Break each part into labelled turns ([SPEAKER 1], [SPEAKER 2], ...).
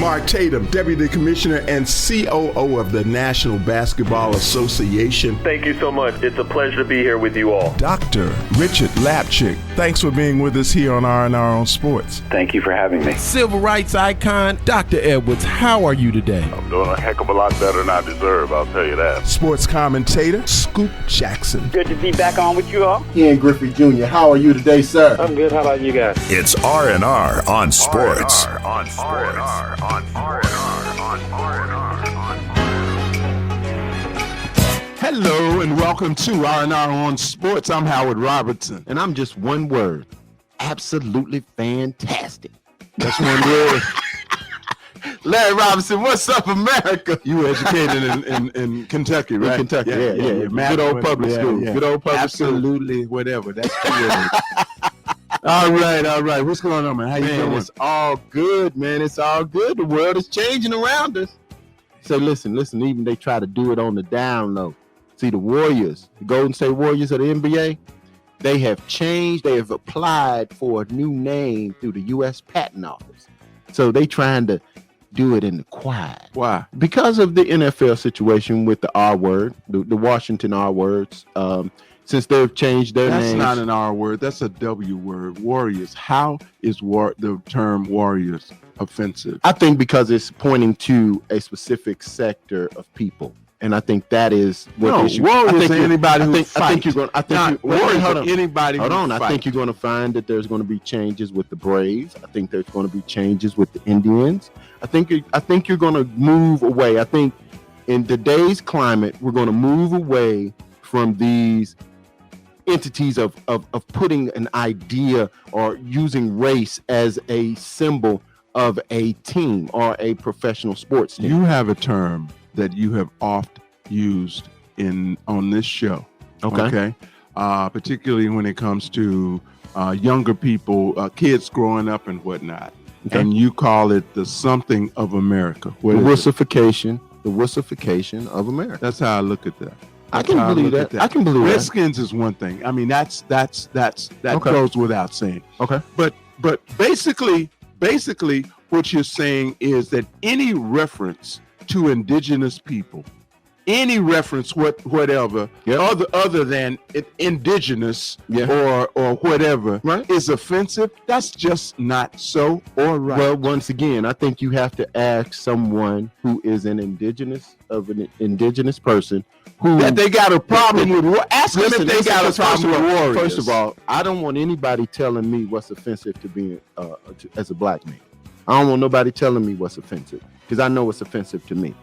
[SPEAKER 1] Mark Tatum, Deputy Commissioner and COO of the National Basketball Association.
[SPEAKER 2] Thank you so much. It's a pleasure to be here with you all.
[SPEAKER 1] Dr. Richard Lapchick, thanks for being with us here on R&R on Sports.
[SPEAKER 2] Thank you for having me.
[SPEAKER 3] Civil rights icon, Dr. Edwards, how are you today?
[SPEAKER 4] I'm doing a heck of a lot better than I deserve, I'll tell you that.
[SPEAKER 1] Sports commentator, Scoop Jackson.
[SPEAKER 5] Good to be back on with you all.
[SPEAKER 6] Ian Griffith Jr., how are you today, sir?
[SPEAKER 5] I'm good. How about you guys?
[SPEAKER 7] It's R&R on Sports.
[SPEAKER 4] R&R on Sports.
[SPEAKER 1] Hello and welcome to R&R on Sports. I'm Howard Robertson.
[SPEAKER 6] And I'm just one word. Absolutely fantastic. That's one word. Larry Robinson, what's up, America?
[SPEAKER 1] You were educated in Kentucky, right?
[SPEAKER 6] In Kentucky, yeah.
[SPEAKER 1] Good old public school.
[SPEAKER 6] Yeah.
[SPEAKER 1] Good old public school.
[SPEAKER 6] Absolutely, whatever. That's the word.
[SPEAKER 1] All right. What's going on, man? How you doing?
[SPEAKER 6] It's all good, man. It's all good. The world is changing around us. So listen, even they try to do it on the down low. See, the Warriors, the Golden State Warriors of the NBA, they have changed. They have applied for a new name through the U.S. Patent Office. So they trying to do it in the quiet.
[SPEAKER 1] Why?
[SPEAKER 6] Because of the NFL situation with the R word, the Washington R words. Since they've changed their names.
[SPEAKER 1] That's not an R word. That's a W word. Warriors. How is the term Warriors offensive?
[SPEAKER 6] I think because it's pointing to a specific sector of people. And I think that is what
[SPEAKER 1] no,
[SPEAKER 6] issue.
[SPEAKER 1] Warriors are anybody who fight.
[SPEAKER 6] I think you're going.
[SPEAKER 1] Warriors are anybody who fight.
[SPEAKER 6] I think you're going to find that there's going to be changes with the Braves. I think there's going to be changes with the Indians. I think you're going to move away. I think in today's climate, we're going to move away from these entities of putting an idea or using race as a symbol of a team or a professional sports team.
[SPEAKER 1] You have a term that you have oft used on this show. Okay. Particularly when it comes to younger people, kids growing up and whatnot. Okay. And you call it the something of America.
[SPEAKER 6] The wussification of America.
[SPEAKER 1] That's how I look at that.
[SPEAKER 6] I can believe that. I can believe that.
[SPEAKER 1] Redskins is one thing. I mean, that okay. Goes without saying.
[SPEAKER 6] Okay.
[SPEAKER 1] But basically, what you're saying is that any reference to indigenous people, any reference whatever, other than indigenous or whatever, right, is offensive. That's just not so or right.
[SPEAKER 6] Well, once again, I think you have to ask someone who is an indigenous person that they got a problem with. Ask them if they got a problem with Warriors. First of all, I don't want anybody telling me what's offensive to being as a black man. I don't want nobody telling me what's offensive because I know it's offensive to me.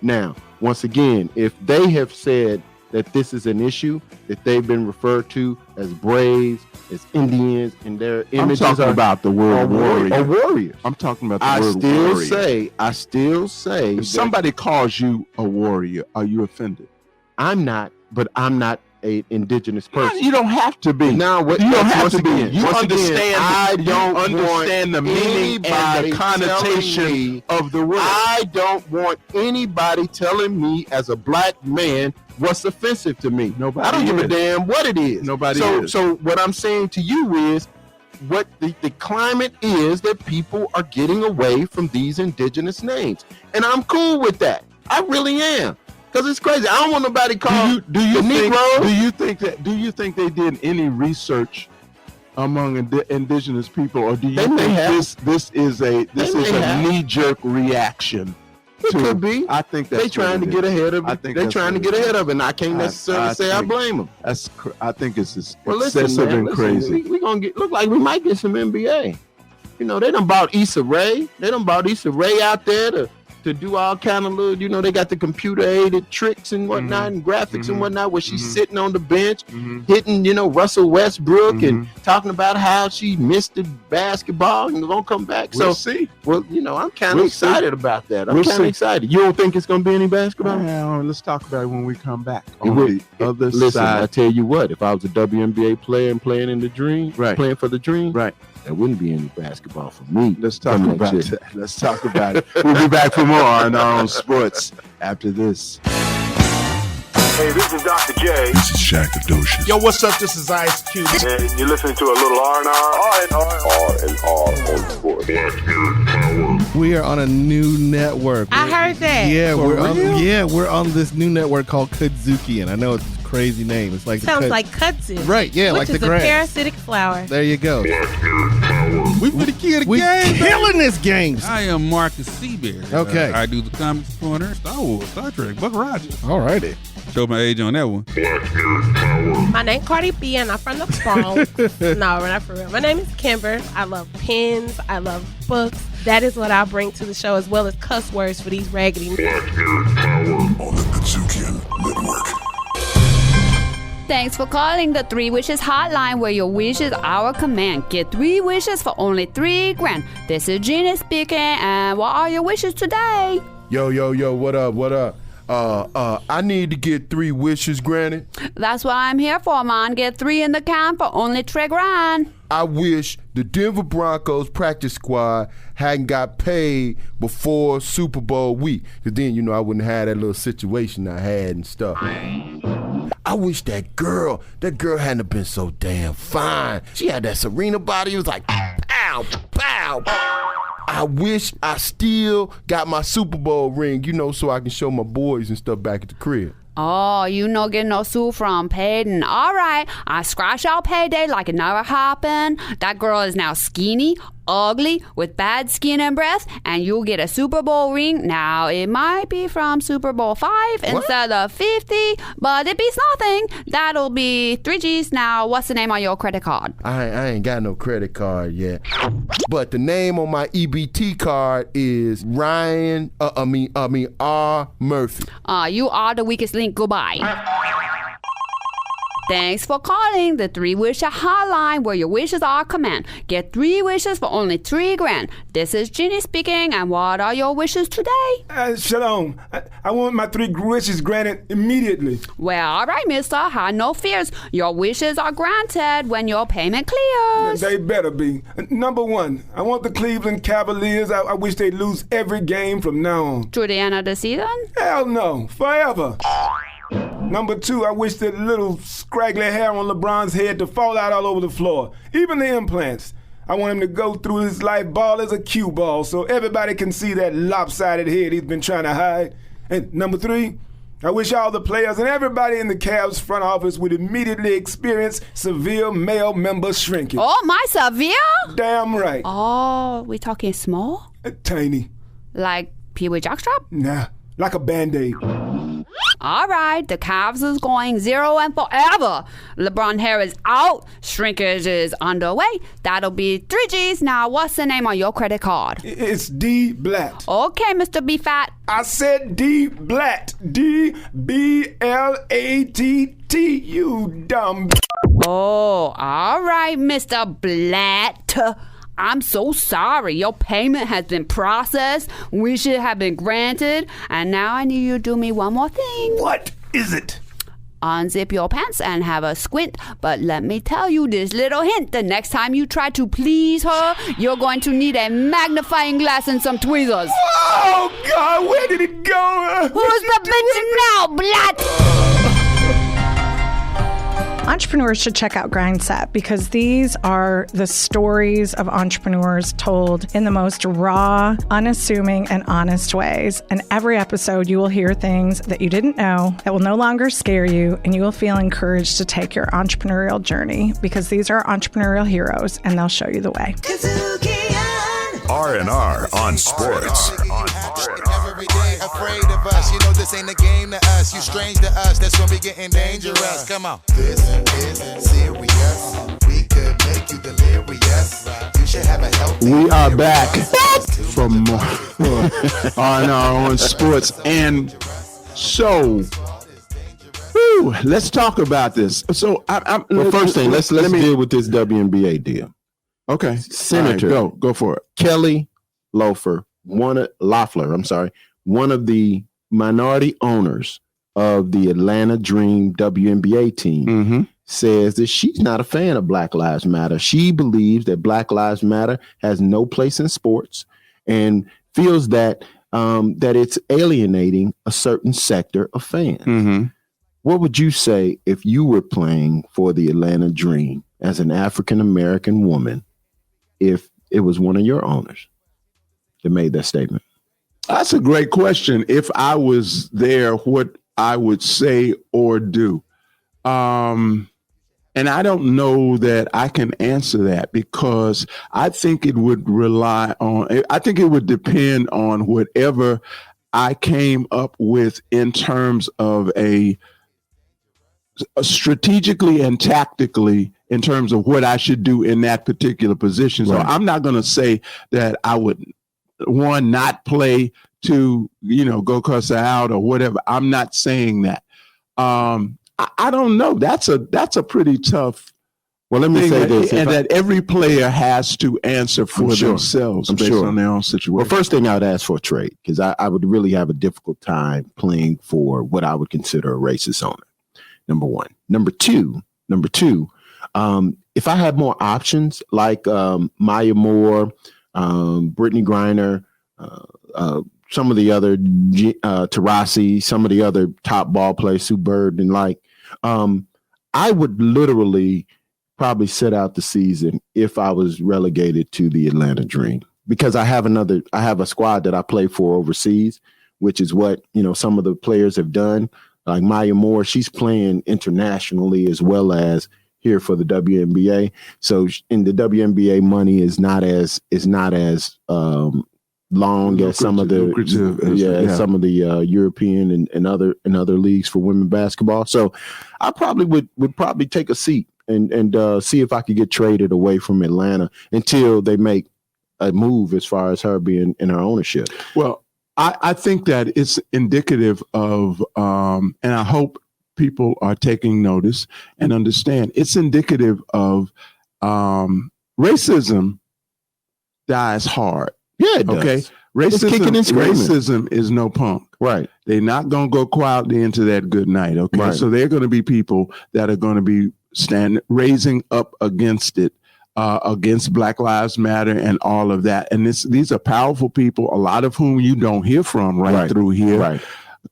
[SPEAKER 6] Now, once again, if they have said that this is an issue that they've been referred to as Braves, as Indians, and their images
[SPEAKER 1] I'm talking about the word
[SPEAKER 6] warriors.
[SPEAKER 1] I'm talking about the word warrior.
[SPEAKER 6] I still say
[SPEAKER 1] if somebody calls you a warrior, are you offended?
[SPEAKER 6] I'm not, but I'm not an indigenous person.
[SPEAKER 1] You don't have to be.
[SPEAKER 6] Now,
[SPEAKER 1] you don't have to be.
[SPEAKER 6] You understand?
[SPEAKER 1] I don't understand the meaning and the connotation of the word.
[SPEAKER 6] I don't want anybody telling me as a black man what's offensive to me.
[SPEAKER 1] Nobody.
[SPEAKER 6] I don't give a damn what it is.
[SPEAKER 1] Nobody.
[SPEAKER 6] So what I'm saying to you is, what the climate is that people are getting away from these indigenous names, and I'm cool with that. I really am. Because it's crazy. I don't want nobody calling
[SPEAKER 1] Do you think they did any research among indigenous people, or do you think this is a knee-jerk reaction?
[SPEAKER 6] It could be.
[SPEAKER 1] I think that's
[SPEAKER 6] they're trying to get ahead of it. They're trying to get ahead of it, and I can't necessarily say I blame them.
[SPEAKER 1] I think it's excessive and crazy.
[SPEAKER 6] We're gonna look like we might get some NBA. You know, they done bought Issa Rae. They done bought Issa Rae out there to do all kind of little, they got the computer-aided tricks and whatnot, and graphics and whatnot, where she's sitting on the bench, hitting, Russell Westbrook and talking about how she missed the basketball and won't come back.
[SPEAKER 1] We'll see.
[SPEAKER 6] Well, I'm kind of excited about that. I'm kind of excited. You don't think it's going to be any basketball?
[SPEAKER 1] Well, let's talk about it when we come back.
[SPEAKER 6] Listen, I tell you what, if I was a WNBA player and playing in the dream, playing for the dream, there wouldn't be any basketball for me.
[SPEAKER 1] Let's talk about that. Let's talk about it. We'll be back for more on our own sports after this.
[SPEAKER 4] Hey, this is Dr. J.
[SPEAKER 7] This is Shaq Adocious.
[SPEAKER 3] Yo, what's up? This is Ice Cube.
[SPEAKER 4] And you're listening to a little R&R. R&R on sports.
[SPEAKER 7] Black Spirit Power.
[SPEAKER 3] We are on a new network.
[SPEAKER 8] I heard that.
[SPEAKER 3] Yeah, we're on this new network called KUDZUKIAN. I know it's a crazy name. It's like
[SPEAKER 8] sounds like kudzu.
[SPEAKER 3] Right, yeah,
[SPEAKER 8] which
[SPEAKER 3] like the
[SPEAKER 8] is a
[SPEAKER 3] grass.
[SPEAKER 8] parasitic flower.
[SPEAKER 3] There you go.
[SPEAKER 9] We finna kill the
[SPEAKER 3] We
[SPEAKER 9] game.
[SPEAKER 3] killing this game.
[SPEAKER 9] I am Marcus Seabeard.
[SPEAKER 3] Okay.
[SPEAKER 9] I do the Comics Corner, Star Wars, Star Trek, Buck Rogers.
[SPEAKER 3] Alrighty.
[SPEAKER 9] Show my age on that one.
[SPEAKER 8] My name Cardi B and I'm from the Bronx. No, we're not for real. My name is Kimber. I love pens. I love books. That is what I bring to the show, as well as cuss words for these raggedy
[SPEAKER 7] On the KUDZUKIAN Network.
[SPEAKER 10] Thanks for calling the 3 Wishes hotline, where your wish is our command. Get 3 wishes for only $3,000. This is Gina speaking, and what are your wishes today?
[SPEAKER 6] Yo, what up? I need to get 3 wishes granted.
[SPEAKER 10] That's what I'm here for, man. Get 3 in the can for only $3,000.
[SPEAKER 6] I wish the Denver Broncos practice squad hadn't got paid before Super Bowl week. Because then, I wouldn't have that little situation I had and stuff. I wish that girl hadn't have been so damn fine. She had that Serena body. It was like, pow, pow. I wish I still got my Super Bowl ring, so I can show my boys and stuff back at the crib.
[SPEAKER 10] Oh, you no get no suit from Peyton. All right, I scratch out payday like it never happened. That girl is now skinny, ugly, with bad skin and breath, and you'll get a Super Bowl ring. Now, it might be from Super Bowl 5 instead of 50, but it beats nothing. That'll be 3 G's. Now, what's the name on your credit card?
[SPEAKER 6] I ain't got no credit card yet. But the name on my EBT card is Ryan, R. Murphy.
[SPEAKER 10] You are the weakest link. Goodbye. Thanks for calling the 3 Wishes hotline, where your wishes are command. Get 3 wishes for only $3,000. This is Ginny speaking, and what are your wishes today?
[SPEAKER 11] Shalom. I want my 3 wishes granted immediately.
[SPEAKER 10] Well, all right, mister. Have no fears. Your wishes are granted when your payment clears.
[SPEAKER 11] They better be. Number 1, I want the Cleveland Cavaliers. I wish they'd lose every game from now on.
[SPEAKER 10] To the end of the season?
[SPEAKER 11] Hell no. Forever. Number 2, I wish that little scraggly hair on LeBron's head to fall out all over the floor. Even the implants. I want him to go through his life ball as a cue ball so everybody can see that lopsided head he's been trying to hide. And number 3, I wish all the players and everybody in the Cavs front office would immediately experience severe male member shrinkage.
[SPEAKER 10] Oh, my severe?
[SPEAKER 11] Damn right.
[SPEAKER 10] Oh, we talking small?
[SPEAKER 11] Tiny.
[SPEAKER 10] Like Pee-wee jockstrap?
[SPEAKER 11] Nah, like a Band-Aid.
[SPEAKER 10] All right, the Cavs is going 0 and forever. LeBron hair is out. Shrinkage is underway. That'll be 3 G's. Now, what's the name on your credit card?
[SPEAKER 11] It's D. Blatt.
[SPEAKER 10] Okay, Mr. B. Fat.
[SPEAKER 11] I said D. Blatt. D-B-L-A-T-T. You dumb.
[SPEAKER 10] Oh, all right, Mr. Blatt. I'm so sorry. Your payment has been processed. Wishes have been granted. And now I need you to do me one more thing.
[SPEAKER 11] What is it?
[SPEAKER 10] Unzip your pants and have a squint. But let me tell you this little hint. The next time you try to please her, you're going to need a magnifying glass and some tweezers.
[SPEAKER 11] Oh, God, where did it go?
[SPEAKER 10] Who's the bitch now, Blatt?
[SPEAKER 12] Entrepreneurs should check out Grindset because these are the stories of entrepreneurs told in the most raw, unassuming, and honest ways. And every episode, you will hear things that you didn't know that will no longer scare you, and you will feel encouraged to take your entrepreneurial journey because these are entrepreneurial heroes, and they'll show you the way.
[SPEAKER 7] R&R on sports.
[SPEAKER 13] Every day afraid of us. You know this ain't a game to us. You strange to us. That's gonna be getting dangerous. Come on. This is serious. We could make you delirious. You should have a healthy.
[SPEAKER 1] We are back from R&R on sports, and so let's talk about this. So,
[SPEAKER 6] first thing, let's deal with this WNBA deal.
[SPEAKER 1] Okay,
[SPEAKER 6] Senator,
[SPEAKER 1] right, go for it.
[SPEAKER 6] Kelly Loeffler, one of the minority owners of the Atlanta Dream WNBA team, says that she's not a fan of Black Lives Matter. She believes that Black Lives Matter has no place in sports and feels that that it's alienating a certain sector of fans. What would you say if you were playing for the Atlanta Dream as an African American woman, if it was one of your owners? that made that statement?
[SPEAKER 1] That's a great question. If I was there, what I would say or do. And I don't know that I can answer that because I think it would depend on whatever I came up with in terms of a strategically and tactically in terms of what I should do in that particular position. So I'm not going to say that I would, one, not play, two, go cuss her out or whatever. I'm not saying that. I don't know. That's a pretty tough.
[SPEAKER 6] Well, let me say this.
[SPEAKER 1] And that every player has to answer for themselves based on their own situation.
[SPEAKER 6] Well, first thing I would ask for a trade, because I would really have a difficult time playing for what I would consider a racist owner. Number one. Number two, if I had more options like Maya Moore, Brittany Griner, some of the other Tarasi, some of the other top ball players, Sue Bird and I would literally probably sit out the season if I was relegated to the Atlanta Dream, because I have a squad that I play for overseas, which is what, some of the players have done. Like Maya Moore, she's playing internationally as well as here for the WNBA. So in the WNBA, money is not as long as some of the some of the European and other leagues for women basketball. So I probably would take a seat and see if I could get traded away from Atlanta until they make a move as far as her being in her ownership.
[SPEAKER 1] Well, I think that it's indicative of, and I hope people are taking notice and understand, it's indicative of racism dies hard.
[SPEAKER 6] Yeah, it does.
[SPEAKER 1] Okay. Racism is no punk.
[SPEAKER 6] Right.
[SPEAKER 1] They're not going to go quietly into that good night. Okay. Right. So they're going to be people that are going to be raising up against it, against Black Lives Matter and all of that. And these are powerful people, a lot of whom you don't hear from right through here.
[SPEAKER 6] Right.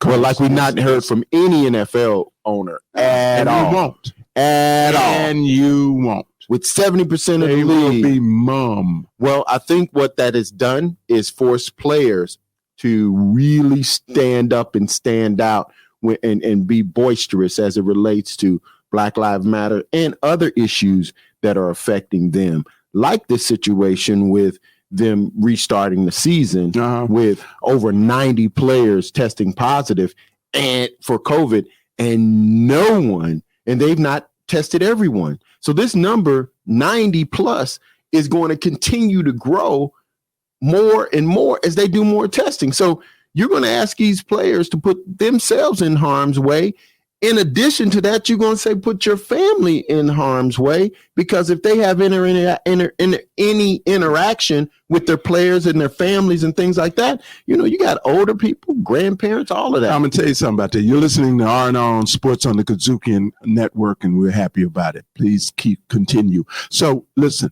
[SPEAKER 6] Well, like we've not heard from any NFL owner at all.
[SPEAKER 1] You won't.
[SPEAKER 6] And
[SPEAKER 1] you won't.
[SPEAKER 6] With 70% of the league.
[SPEAKER 1] Will be mum.
[SPEAKER 6] Well, I think what that has done is force players to really stand up and stand out and be boisterous as it relates to Black Lives Matter and other issues that are affecting them, like this situation with them restarting the season with over 90 players testing positive and for COVID and they've not tested everyone. So this number 90 plus is going to continue to grow more and more as they do more testing. So you're going to ask these players to put themselves in harm's way. In addition to that, you're going to say put your family in harm's way, because if they have any interaction with their players and their families and things like that, you got older people, grandparents, all of that.
[SPEAKER 1] I'm going to tell you something about that. You're listening to R&R on Sports on the KUDZUKIAN Network, and we're happy about it. Please continue. So listen,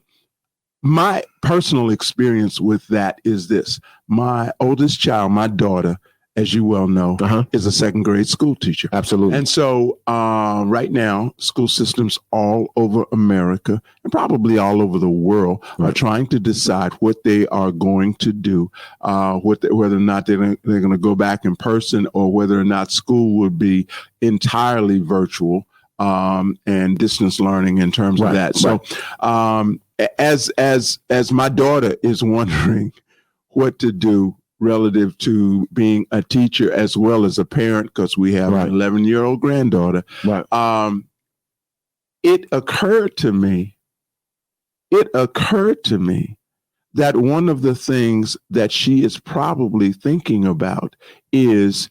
[SPEAKER 1] my personal experience with that is this. My oldest child, my daughter, as you well know, is a second grade school teacher.
[SPEAKER 6] Absolutely.
[SPEAKER 1] And so right now, school systems all over America and probably all over the world are trying to decide what they are going to do, whether or not they're going to go back in person or whether or not school would be entirely virtual and distance learning in terms of that. So as my daughter is wondering what to do relative to being a teacher as well as a parent, because we have an 11-year-old granddaughter. Right. It occurred to me that one of the things that she is probably thinking about is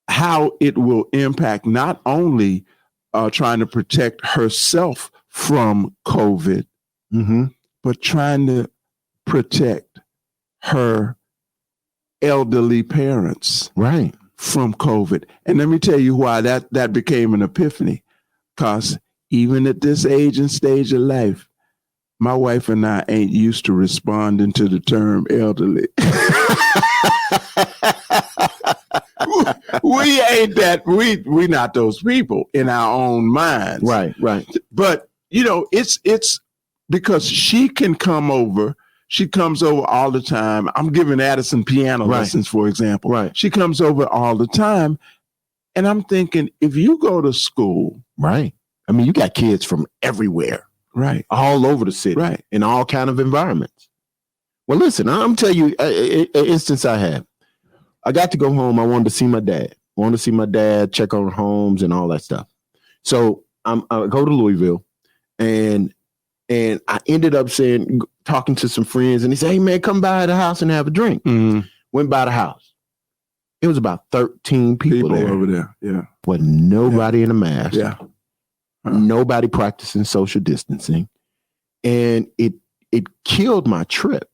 [SPEAKER 1] how it will impact not only trying to protect herself from COVID, but trying to protect her elderly parents from COVID. And let me tell you why that became an epiphany. Because even at this age and stage of life, my wife and I ain't used to responding to the term elderly. We ain't that, we not those people in our own minds.
[SPEAKER 6] Right.
[SPEAKER 1] But, it's because she can come over She comes over all the time. I'm giving Addison piano lessons, for example.
[SPEAKER 6] Right.
[SPEAKER 1] She comes over all the time. And I'm thinking, if you go to school.
[SPEAKER 6] Right. I mean, you got kids from everywhere.
[SPEAKER 1] Right.
[SPEAKER 6] All over the city.
[SPEAKER 1] Right.
[SPEAKER 6] In all kind of environments. Well, listen, I'm telling you an instance I had. I got to go home. I wanted to see my dad. Check on homes and all that stuff. So I go to Louisville, and I ended up talking to some friends, and they said, "Hey man, come by the house and have a drink."
[SPEAKER 1] Mm-hmm.
[SPEAKER 6] Went by the house. It was about 13 people there.
[SPEAKER 1] over there. Yeah.
[SPEAKER 6] But nobody in a mask.
[SPEAKER 1] Yeah.
[SPEAKER 6] Nobody practicing social distancing. And it killed my trip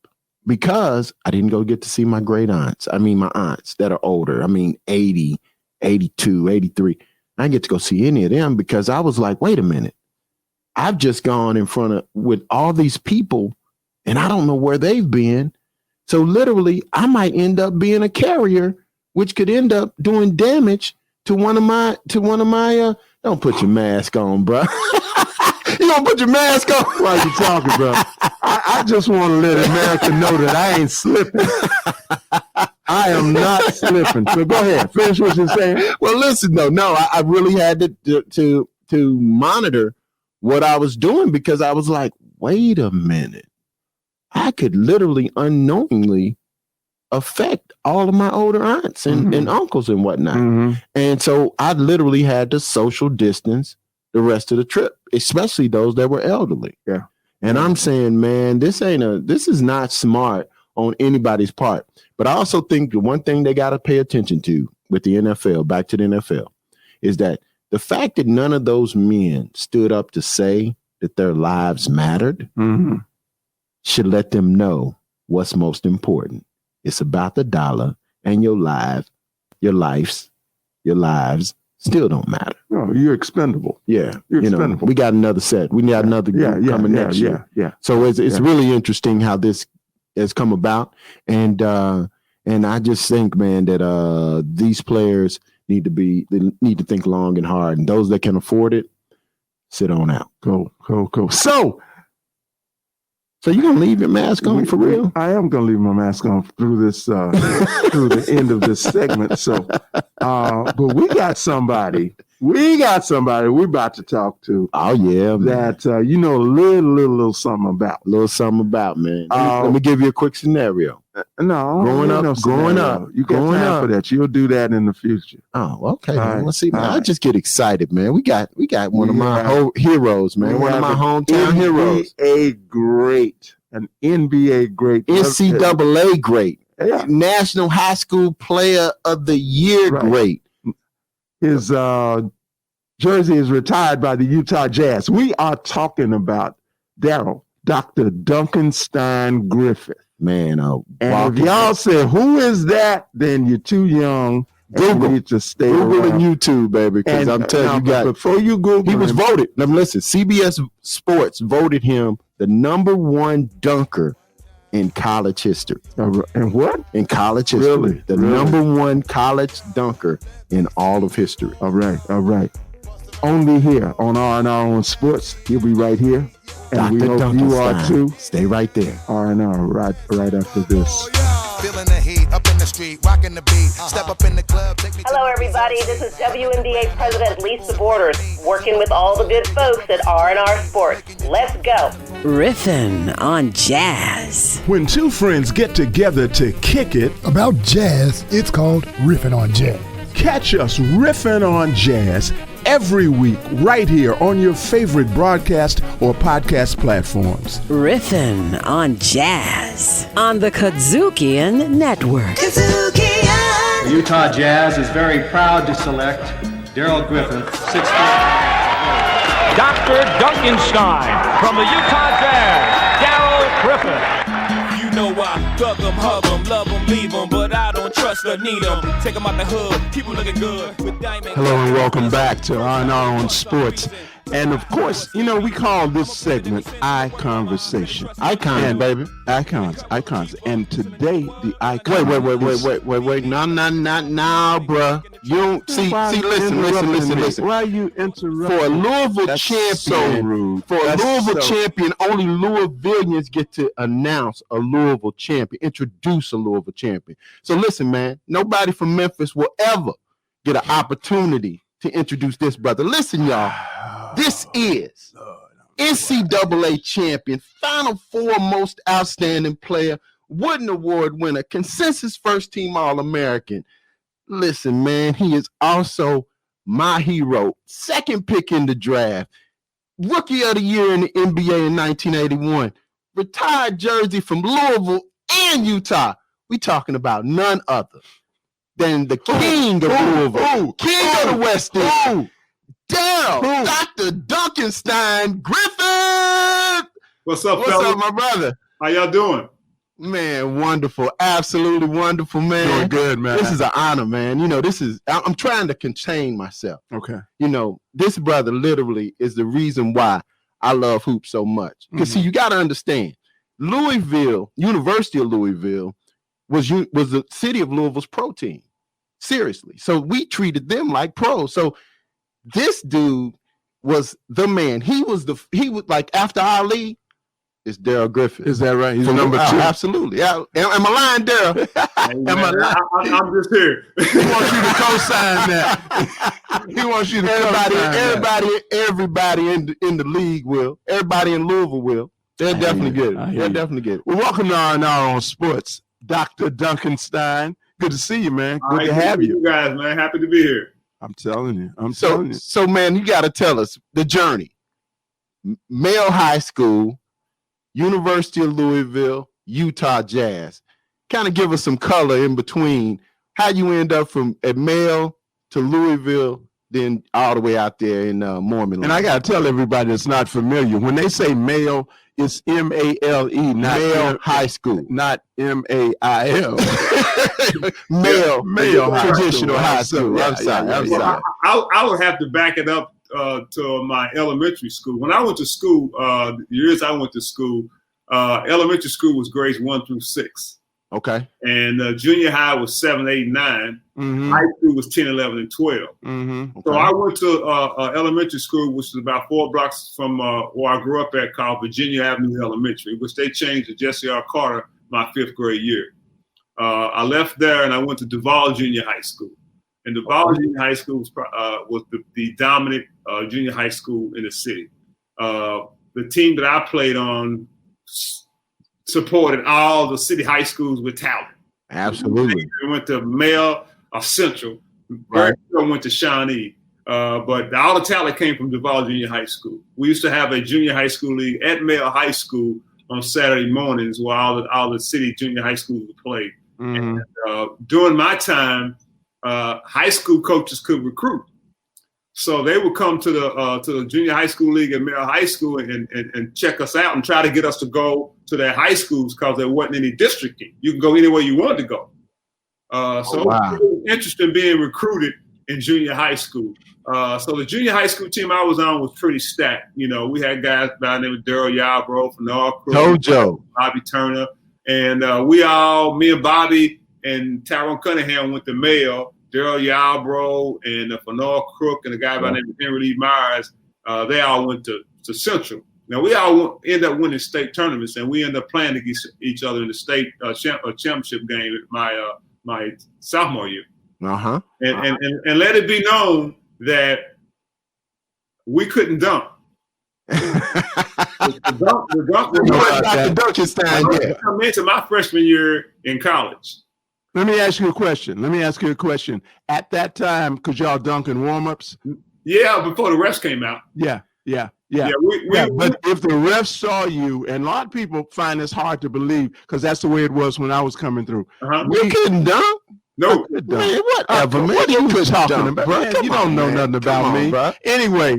[SPEAKER 6] because I didn't go get to see my great aunts. I mean, my aunts that are older. I mean, 80, 82, 83. I didn't get to go see any of them because I was like, wait a minute. I've just gone in front of with all these people and I don't know where they've been. So literally, I might end up being a carrier, which could end up doing damage to one of my don't put your mask on, bro. You don't put your mask on
[SPEAKER 1] while you talking, bro. I just want to let America know that I ain't slipping. I am not slipping. So go ahead, finish what you're saying.
[SPEAKER 6] Well, listen, no, I really had to monitor what I was doing because I was like, wait a minute. I could literally unknowingly affect all of my older aunts and uncles and whatnot. Mm-hmm. And so I literally had to social distance the rest of the trip, especially those that were elderly.
[SPEAKER 1] Yeah.
[SPEAKER 6] And I'm saying, man, this is not smart on anybody's part. But I also think the one thing they got to pay attention to with the NFL, back to the NFL, is that the fact that none of those men stood up to say that their lives mattered should let them know what's most important. It's about the dollar, and your lives still don't matter.
[SPEAKER 1] No, you're expendable.
[SPEAKER 6] Yeah.
[SPEAKER 1] You're expendable.
[SPEAKER 6] We got another set. We got another group coming next year.
[SPEAKER 1] Yeah.
[SPEAKER 6] So it's really interesting how this has come about. And I just think, man, that these players need to think long and hard. And those that can afford it, sit on out.
[SPEAKER 1] Go.
[SPEAKER 6] So you gonna leave your mask on for real?
[SPEAKER 1] I am gonna leave my mask on through this through the end of this segment. So, but we got somebody we're about to talk to.
[SPEAKER 6] Oh yeah, man.
[SPEAKER 1] That a little something about.
[SPEAKER 6] A little something about, man. Let me give you a quick scenario.
[SPEAKER 1] No, growing up, you got time for that. You'll do that in the future.
[SPEAKER 6] Oh, okay. Man. Let's see, man. I just get excited, man. We got one of my heroes, man. One of my hometown heroes.
[SPEAKER 1] An NBA great,
[SPEAKER 6] NCAA great, National High School Player of the Year great.
[SPEAKER 1] His jersey is retired by the Utah Jazz. We are talking about Darrell, Dr. Dunkenstein Griffith.
[SPEAKER 6] Man,
[SPEAKER 1] and if y'all say, who is that? Then you're too young.
[SPEAKER 6] Google.
[SPEAKER 1] You need to stay
[SPEAKER 6] Google
[SPEAKER 1] around.
[SPEAKER 6] and YouTube, baby, because I'm telling you,
[SPEAKER 1] before you Google,
[SPEAKER 6] he was voted. Now listen, CBS Sports voted him the number one dunker in college history.
[SPEAKER 1] And what?
[SPEAKER 6] In college history.
[SPEAKER 1] Really?
[SPEAKER 6] Number one college dunker in all of history.
[SPEAKER 1] All right. Only here on R&R on Sports. He'll be right here. And we hope you are too.
[SPEAKER 6] Stay right there.
[SPEAKER 1] R&R right after this.
[SPEAKER 13] Feeling the heat up in the street, rocking the beat. Step up in the club, take me.
[SPEAKER 14] Hello, everybody. This is WNBA President Lisa Borders, working with all the good folks at R&R Sports. Let's go.
[SPEAKER 15] Riffin' on jazz.
[SPEAKER 1] When two friends get together to kick it
[SPEAKER 16] about jazz, it's called Riffin' on Jazz.
[SPEAKER 1] Catch us riffing on jazz every week right here on your favorite broadcast or podcast platforms.
[SPEAKER 15] Riffin' on jazz on the KUDZUKIAN Network.
[SPEAKER 17] The Utah Jazz is very proud to select Darrell Griffith, 6'4".
[SPEAKER 18] Dr. Dunkenstein from the Utah Jazz, Darrell Griffith.
[SPEAKER 19] You know I thug them, hug them, love them, leave them, but I don't trust or need them. Take them out the hood, keep them looking good.
[SPEAKER 1] Hello and welcome back to R&R on Sports. And of course, we call this segment Eye Conversation.
[SPEAKER 6] Icons, baby.
[SPEAKER 1] Icons. And today the icon.
[SPEAKER 6] Wait. No, bruh. You don't see. Listen.
[SPEAKER 1] Why are you interrupting?
[SPEAKER 6] For a Louisville
[SPEAKER 1] That's
[SPEAKER 6] champion,
[SPEAKER 1] so rude.
[SPEAKER 6] Champion, only Louisvillians get to announce a Louisville champion, introduce a Louisville champion. So listen, man. Nobody from Memphis will ever get an opportunity to introduce this brother. Listen, y'all. This is NCAA champion, Final Four most outstanding player, Wooden Award winner, consensus first team All-American. Listen, man, he is also my hero. Second pick in the draft. Rookie of the year in the NBA in 1981. Retired jersey from Louisville and Utah. We talking about none other than the king of Louisville. King of the West End. Darrell, Dr. Dunkenstein, Griffith.
[SPEAKER 20] What's up,
[SPEAKER 6] What's
[SPEAKER 20] fellas?
[SPEAKER 6] up, my brother?
[SPEAKER 20] How y'all doing?
[SPEAKER 6] Man, wonderful. Absolutely wonderful, man.
[SPEAKER 1] Doing good, man.
[SPEAKER 6] This is an honor, man. I'm trying to contain myself.
[SPEAKER 1] Okay.
[SPEAKER 6] This brother literally is the reason why I love hoops so much. Because see, you got to understand, Louisville, University of Louisville, was the city of Louisville's pro team. Seriously. So we treated them like pros. So this dude was the man. He was like after Ali, it's Darrell Griffith.
[SPEAKER 1] Is that right? He's number 2.
[SPEAKER 6] Absolutely. Yeah. Am I lying, Darrell?
[SPEAKER 20] I'm just here.
[SPEAKER 1] He wants you to co-sign that. He wants you to
[SPEAKER 6] everybody in the league will. Everybody in Louisville will. They'll definitely get it. They'll definitely get it.
[SPEAKER 1] Well, welcome to R&R on Sports, Dr. Dunkenstein. Good to see you, man. Good to have you.
[SPEAKER 20] Guys, man. Happy to be here.
[SPEAKER 1] I'm telling you.
[SPEAKER 6] So, man, you got to tell us the journey. Male high school, University of Louisville, Utah Jazz. Kind of give us some color in between how you end up from at Male to Louisville, then all the way out there in Mormon.
[SPEAKER 1] And I got to tell everybody that's not familiar, when they say Male, it's M-A-L-E, not
[SPEAKER 6] Male high school,
[SPEAKER 1] not M-A-I-L.
[SPEAKER 6] Male traditional high school. I'm sorry.
[SPEAKER 20] I would have to back it up to my elementary school. When I went to school, the years I went to school, elementary school was grades 1 through 6.
[SPEAKER 6] Okay.
[SPEAKER 20] And junior high was 7, 8, 9. High school was 10, 11, and 12.
[SPEAKER 6] Okay.
[SPEAKER 20] So I went to elementary school, which is about 4 blocks from where I grew up at, called Virginia Avenue Elementary, which they changed to Jesse R. Carter my 5th grade year. I left there and I went to Duval Junior High School. And Duval Junior High School was the dominant junior high school in the city. The team that I played on supported all the city high schools with talent.
[SPEAKER 6] Absolutely.
[SPEAKER 20] We went to Male Central.
[SPEAKER 6] Right.
[SPEAKER 20] Went to Shawnee. But all the talent came from Duval Junior High School. We used to have a junior high school league at Male High School on Saturday mornings where all the city junior high schools would play. And during my time, high school coaches could recruit. So they would come to the junior high school league at Male High School and check us out and try to get us to go to their high schools because there wasn't any districting. You can go anywhere you wanted to go. It was interesting being recruited in junior high school. So the junior high school team I was on was pretty stacked. We had guys by the name of Darrell Yarbrough, Fenor Crook, Bobby Turner, and me and Bobby and Tyrone Cunningham went to Male. Darrell Yarbrough and Fenor Crook and a guy by the name of Henry Lee Myers, they all went to Central. Now, we all end up winning state tournaments, and we end up playing against each other in the state championship game my sophomore year. And let it be known that we couldn't dunk. the dunk come into my freshman year in college.
[SPEAKER 1] Let me ask you a question. At that time, because y'all dunking warm-ups?
[SPEAKER 20] Yeah, before the refs came out.
[SPEAKER 1] Yeah. But if the refs saw you, and a lot of people find this hard to believe because that's the way it was when I was coming through.
[SPEAKER 6] You couldn't dunk?
[SPEAKER 20] No.
[SPEAKER 6] Man, whatever, man.
[SPEAKER 1] What are you talking
[SPEAKER 6] dunk,
[SPEAKER 1] about?
[SPEAKER 6] Bro.
[SPEAKER 1] Man, you don't know nothing about me.
[SPEAKER 6] Bro.
[SPEAKER 1] Anyway,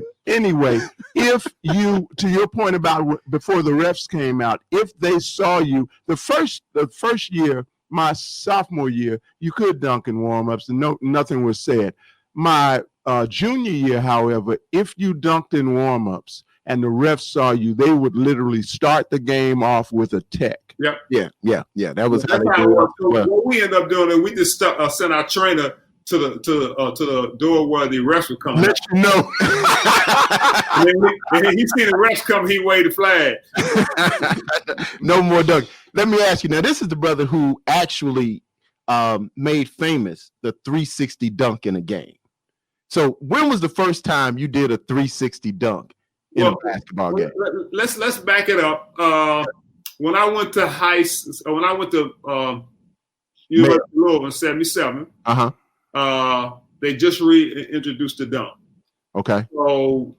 [SPEAKER 1] if you, to your point about before the refs came out, if they saw you, the first year, my sophomore year, you could dunk in warm-ups and nothing was said. My junior year, however, if you dunked in warm-ups and the refs saw you, they would literally start the game off with a tech.
[SPEAKER 20] Yep.
[SPEAKER 6] Yeah. That was
[SPEAKER 20] That's how it worked. So what we ended up doing is we just sent our trainer to the door where the refs would come.
[SPEAKER 1] Let you know.
[SPEAKER 20] and he seen the refs come, he waved the flag.
[SPEAKER 6] No more dunk. Let me ask you now. This is the brother who actually made famous the 360 dunk in a game. So when was the first time you did a 360 dunk in a basketball game?
[SPEAKER 20] Let's back it up. When I went to University of Louisville in '77, they just reintroduced the dunk.
[SPEAKER 6] Okay.
[SPEAKER 20] So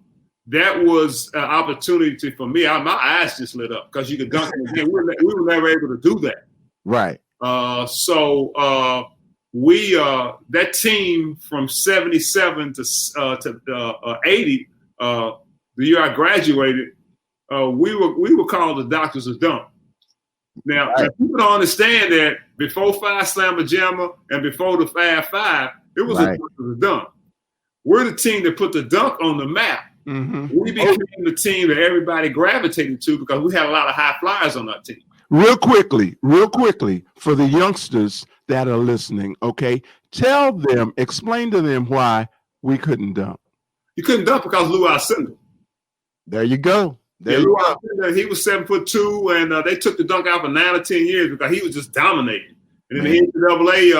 [SPEAKER 20] that was an opportunity for me. My eyes just lit up because you could dunk in the game. We were never able to do that.
[SPEAKER 6] Right.
[SPEAKER 20] We that team from '77 to '80, the year I graduated, we were called the Doctors of Dunk. Now, people don't understand that before Five Slammer Jammer and before the Fab Five, it was a Doctors of Dunk. We're the team that put the dunk on the map. Mm-hmm. We became the team that everybody gravitated to because we had a lot of high flyers on our team.
[SPEAKER 1] Real quickly, for the youngsters that are listening, okay, explain to them why we couldn't dunk.
[SPEAKER 20] You couldn't dunk because Lou Alcindor.
[SPEAKER 6] There you go.
[SPEAKER 20] Lou Alcindor, he was 7'2", and they took the dunk out for 9 or 10 years because he was just dominating. And then the NCAA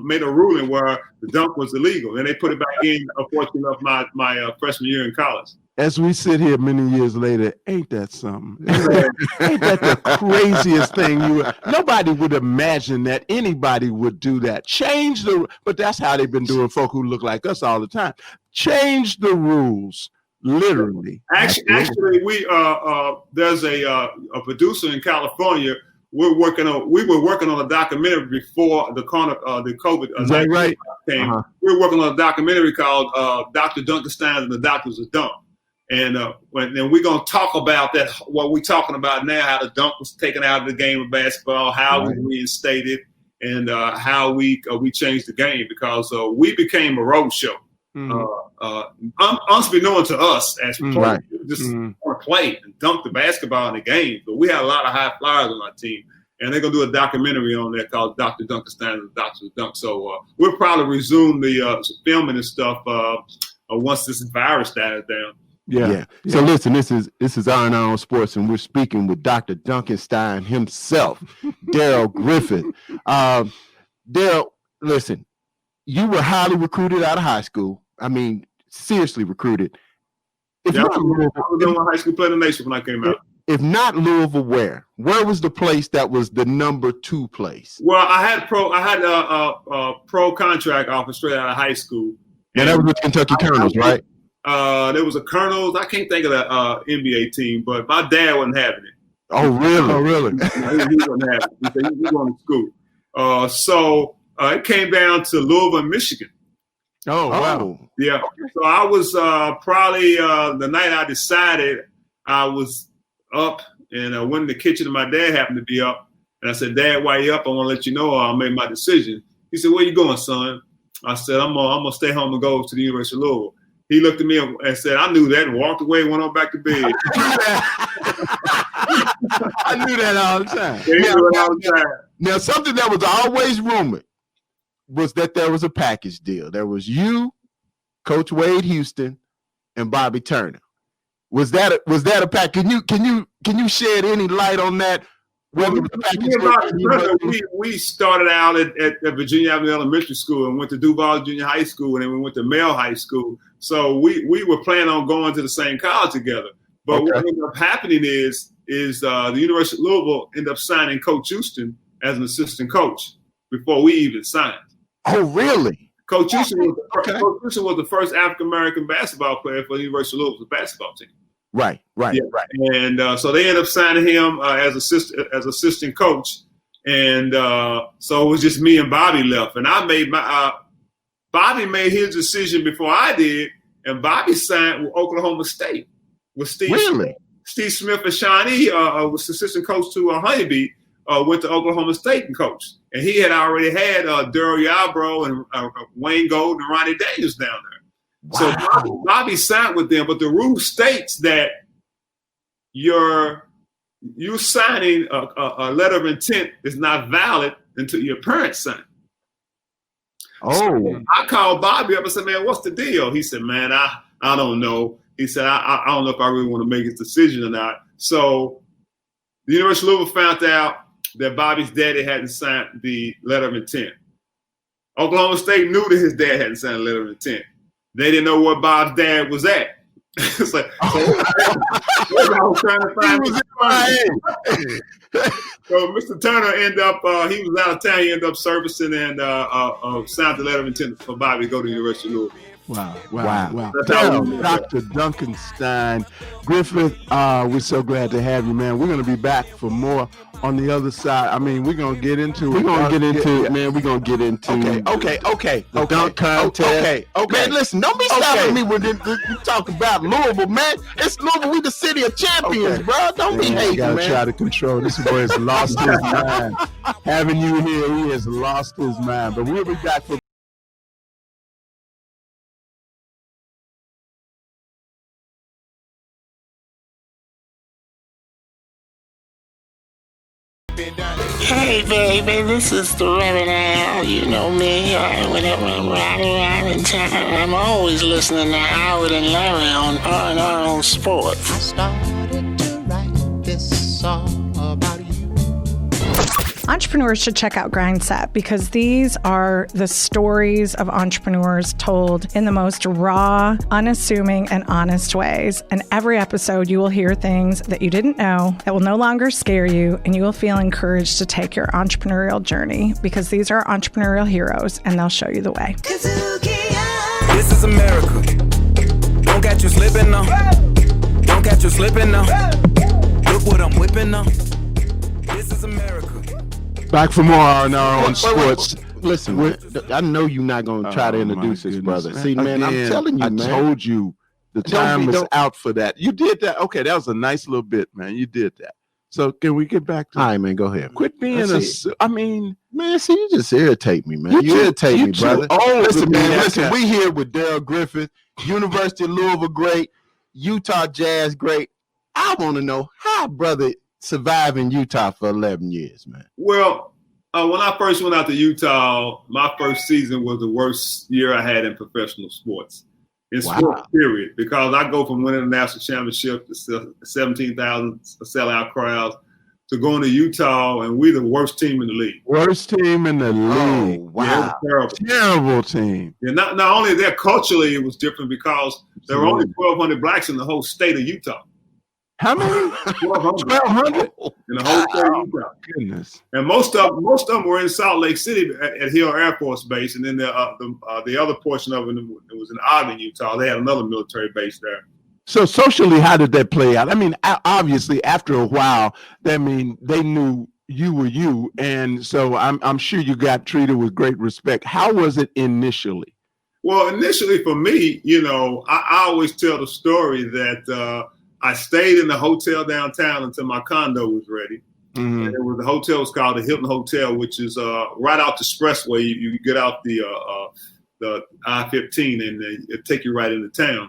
[SPEAKER 20] made a ruling where the dunk was illegal, and they put it back in. Unfortunately, of my freshman year in college.
[SPEAKER 1] As we sit here many years later, ain't that something? Ain't that the craziest thing? Nobody would imagine that anybody would do that. But that's how they've been doing. Folk who look like us all the time. Change the rules, literally.
[SPEAKER 20] Actually, we there's a producer in California. We were working on a documentary before the COVID.
[SPEAKER 6] Is that right?
[SPEAKER 20] Came. We were working on a documentary called Dr. Dunkenstein and the Doctors of Dunk. And we're going to talk about that, what we're talking about now, how the dunk was taken out of the game of basketball, how it was reinstated, and how we changed the game because we became a road show. Unbeknown to us as players, just want to play and dunk the basketball in the game. But we had a lot of high flyers on our team. And they're going to do a documentary on that called Dr. Dunkenstein and the Doctors of Dunk. So we'll probably resume the filming and stuff once this virus dies down.
[SPEAKER 6] Yeah. So listen, this is R&R on Sports, and we're speaking with Dr. Dunkenstein himself, Darrell Griffith. Darrell, listen, you were highly recruited out of high school. I mean, seriously recruited.
[SPEAKER 20] I was in high school playing the nation when I came out.
[SPEAKER 6] If not Louisville, where was the place that was the number 2 place?
[SPEAKER 20] Well, I had a pro contract offer straight out of high school.
[SPEAKER 6] And that was with Kentucky Colonels, right?
[SPEAKER 20] There was a Colonels. I can't think of the NBA team, but my dad wasn't having it.
[SPEAKER 6] Oh, really?
[SPEAKER 20] He wasn't having it. He said he was going to school. So it came down to Louisville, Michigan.
[SPEAKER 6] Oh, wow.
[SPEAKER 20] Yeah. So I was probably the night I decided, I was up and I went in the kitchen and my dad happened to be up. And I said, Dad, why you up? I want to let you know I made my decision. He said, where you going, son? I said, I'm gonna stay home and go to the University of Louisville. He looked at me and said, I knew that, and walked away and went on back to bed.
[SPEAKER 6] I knew that all the time. Now, something that was always rumored was that there was a package deal. There was you, Coach Wade Houston, and Bobby Turner. Was that a pack? Can you shed any light on that? Whether the package
[SPEAKER 20] we started out at Virginia Avenue Elementary School and went to Duval Junior High School, and then we went to Male High School. So we were planning on going to the same college together. But what ended up happening is the University of Louisville ended up signing Coach Houston as an assistant coach before we even signed.
[SPEAKER 6] Oh, really?
[SPEAKER 20] Coach Houston was the first African-American basketball player for the University of Louisville's basketball team.
[SPEAKER 6] Right.
[SPEAKER 20] And so they ended up signing him as assistant coach. And so it was just me and Bobby left. And I made Bobby made his decision before I did, and Bobby signed with Oklahoma State with Steve.
[SPEAKER 6] Really?
[SPEAKER 20] Steve Smith and Shawnee was assistant coach to Honeybee. went to Oklahoma State and coached. And he had already had Darrell Yarbrough and Wayne Golden and Ronnie Daniels down there. Wow. So Bobby signed with them, but the rule states that you signing a letter of intent is not valid until your parents sign.
[SPEAKER 6] Oh.
[SPEAKER 20] So I called Bobby up and said, man, what's the deal? He said, man, I don't know. He said, I don't know if I really want to make his decision or not. So the University of Louisville found out that Bobby's daddy hadn't signed the letter of intent. Oklahoma State knew that his dad hadn't signed a letter of intent. They didn't know where Bob's dad was at. It's like, so I was trying to find him. So Mr. Turner ended up, he was out of town. He ended up servicing and signed the letter of intent for Bobby to go to the University of Louisville.
[SPEAKER 1] Wow. Dr. Dunkenstein. Griffith, we're so glad to have you, man. We're going to be back for more on the other side. I mean, we're going to get into it.
[SPEAKER 6] We're going to get into it, man. We're going to get into
[SPEAKER 1] Okay.
[SPEAKER 6] The dunk contest.
[SPEAKER 1] Okay.
[SPEAKER 6] Man, listen, don't be stopping me when you talk about Louisville, man. It's Louisville. We the city of champions, bro. Don't be hating, man.
[SPEAKER 1] You got to try to control. This boy has lost his mind. Having you here, he has lost his mind. But we'll be back for
[SPEAKER 21] Hey baby, this is the Reverend Al. You know me. Whenever I'm riding around in town, I'm always listening to Howard and Larry on R&R on Sports.
[SPEAKER 13] I started to write this song about you.
[SPEAKER 12] Entrepreneurs should check out Grindset because these are the stories of entrepreneurs told in the most raw, unassuming, and honest ways. And every episode, you will hear things that you didn't know that will no longer scare you, and you will feel encouraged to take your entrepreneurial journey because these are entrepreneurial heroes, and they'll show you the way.
[SPEAKER 22] This is America. Don't catch you slipping now. Don't catch you slipping now. Look what I'm whipping now. This is America.
[SPEAKER 1] Back for more on sports.
[SPEAKER 6] Listen, I know you're not going to try to introduce this brother. See, man, I'm telling you, man.
[SPEAKER 1] I told you the time is out for that. You did that. Okay, that was a nice little bit, man. You did that. So can we get back to
[SPEAKER 6] all right, man, go ahead.
[SPEAKER 1] Quit being
[SPEAKER 6] man, see, you just irritate me, man. You irritate me, brother. Listen, man, we here with Darrell Griffith, University of Louisville great, Utah Jazz great. I want to know how, brother, survive in Utah for 11 years, man.
[SPEAKER 20] Well, when I first went out to Utah, my first season was the worst year I had in professional sports. In sports, period. Because I go from winning a national championship to 17,000 sellout crowds to going to Utah, and we're the worst team in the league.
[SPEAKER 1] Worst team in the league.
[SPEAKER 20] Wow. Yeah,
[SPEAKER 1] terrible team.
[SPEAKER 20] Yeah, not only that, culturally it was different because there were only 1,200 blacks in the whole state of Utah.
[SPEAKER 1] How many? 1,200
[SPEAKER 20] in the whole state of Utah.
[SPEAKER 1] Goodness.
[SPEAKER 20] And most of them were in Salt Lake City at Hill Air Force Base, and then the other portion of it was in Ogden, Utah. They had another military base there.
[SPEAKER 1] So socially, how did that play out? I mean, obviously, after a while, they knew you were you, and so I'm sure you got treated with great respect. How was it initially?
[SPEAKER 20] Well, initially for me, I always tell the story that I stayed in the hotel downtown until my condo was ready. Mm-hmm. And the hotel was called the Hilton Hotel, which is right off the expressway. You get out the I-15 and it take you right into town.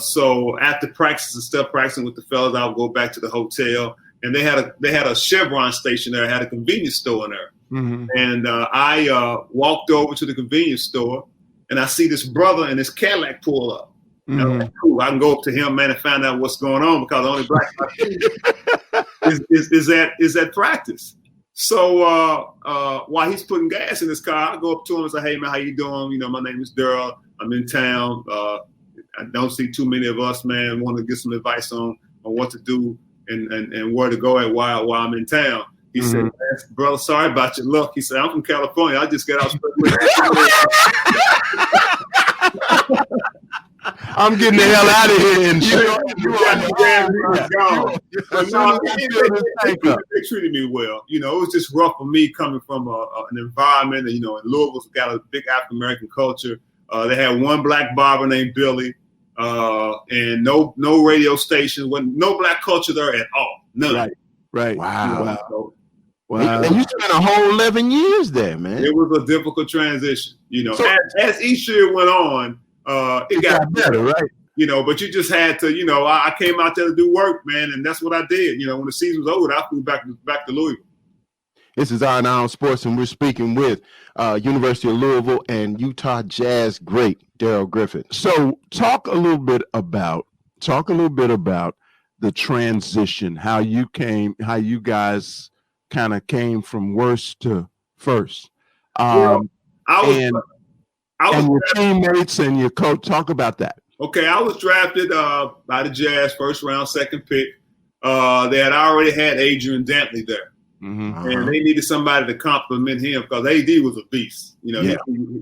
[SPEAKER 20] So after practice and stuff, practicing with the fellas, I would go back to the hotel, and they had a Chevron station there, had a convenience store in there. Mm-hmm. And I walked over to the convenience store, and I see this brother and his Cadillac pull up. Mm-hmm. And I'm like, cool, I can go up to him, man, and find out what's going on because the only black is at practice. So while he's putting gas in his car, I go up to him and say, hey, man, how you doing? My name is Darrell. I'm in town. I don't see too many of us, man. Want to get some advice on what to do and where to go at while I'm in town. He said, man, brother, sorry about your luck. He said, I'm from California. I just got out.
[SPEAKER 1] I'm getting the hell out of here. And
[SPEAKER 20] they treated me well. It was just rough for me coming from an environment. In Louisville's got a big African American culture. They had one black barber named Billy, and no radio station. No black culture there at all. None.
[SPEAKER 1] Right. Wow. Wow.
[SPEAKER 6] And you spent a whole 11 years there, man.
[SPEAKER 20] It was a difficult transition. So, as each year went on, it got better,
[SPEAKER 1] right?
[SPEAKER 20] But you just had to, I came out there to do work, man, and that's what I did. When the season was over, I flew back to Louisville.
[SPEAKER 6] This is R&R on Sports, and we're speaking with University of Louisville and Utah Jazz great Darrell Griffith.
[SPEAKER 1] So, talk a little bit about the transition, how you guys kind of came from worst to first.
[SPEAKER 20] I was
[SPEAKER 1] your teammates and your coach. Talk about that.
[SPEAKER 20] Okay, I was drafted by the Jazz, first round, second pick. They had already had Adrian Dantley there.
[SPEAKER 1] Mm-hmm.
[SPEAKER 20] And they needed somebody to compliment him because AD was a beast. He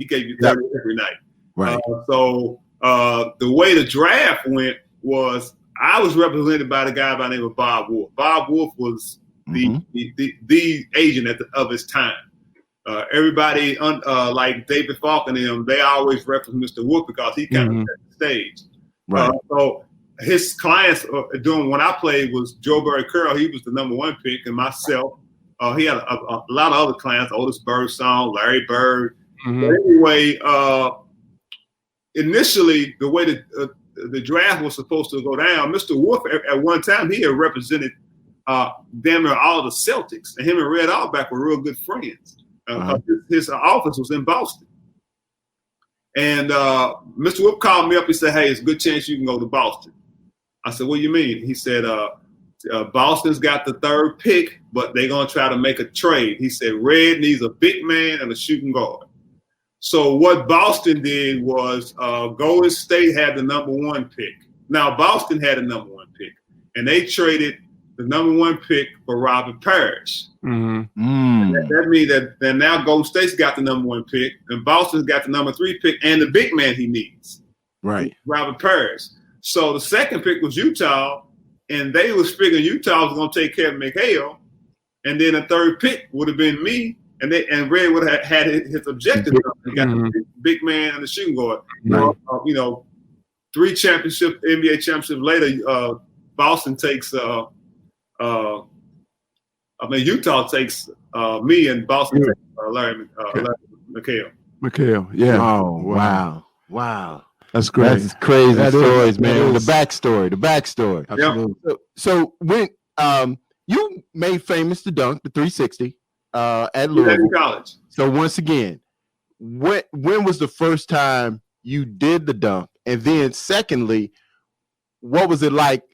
[SPEAKER 20] gave you 30 every night.
[SPEAKER 6] Right.
[SPEAKER 20] So the way the draft went was I was represented by the guy by the name of Bob Wolf. Bob Wolf was the agent of his time. Everybody like David Falk and them, they always reference Mr. Wolf because he kind of set the stage.
[SPEAKER 6] Right.
[SPEAKER 20] So his clients doing when I played was Joe Barry Curl. He was the number 1 pick, and myself. He had a lot of other clients, Otis Birdsong, Larry Bird.
[SPEAKER 1] Mm-hmm.
[SPEAKER 20] But anyway, initially, the way the draft was supposed to go down, Mr. Wolf, at one time, he had represented damn near all the Celtics. And him and Red Auerbach were real good friends. His office was in Boston. And Mr. Wolf called me up and said, hey, it's a good chance you can go to Boston. I said, what do you mean? He said, Boston's got the 3rd pick, but they're going to try to make a trade. He said, Red needs a big man and a shooting guard. So what Boston did was Golden State had the number 1 pick. Now, Boston had the number 1 pick, and they traded the number 1 pick for Robert Parrish.
[SPEAKER 1] Mm-hmm.
[SPEAKER 20] That means that now Golden State's got the number 1 pick, and Boston's got the number 3 pick and the big man he needs.
[SPEAKER 6] Right.
[SPEAKER 20] Robert Parrish. So the 2nd pick was Utah, and they was figuring Utah was going to take care of McHale, and then the 3rd pick would have been me, and Red would have had his objective. He got the big man and the shooting guard.
[SPEAKER 1] Right.
[SPEAKER 20] 3 NBA championships later, Boston takes. Utah takes me, and Boston takes Larry McHale.
[SPEAKER 1] McHale, yeah.
[SPEAKER 6] Oh, wow.
[SPEAKER 1] That's great.
[SPEAKER 6] That's crazy stories, man. The backstory.
[SPEAKER 1] Absolutely.
[SPEAKER 6] So when you made famous the dunk, the 360 at Louisville
[SPEAKER 20] College.
[SPEAKER 6] So once again, when was the first time you did the dunk? And then secondly, what was it like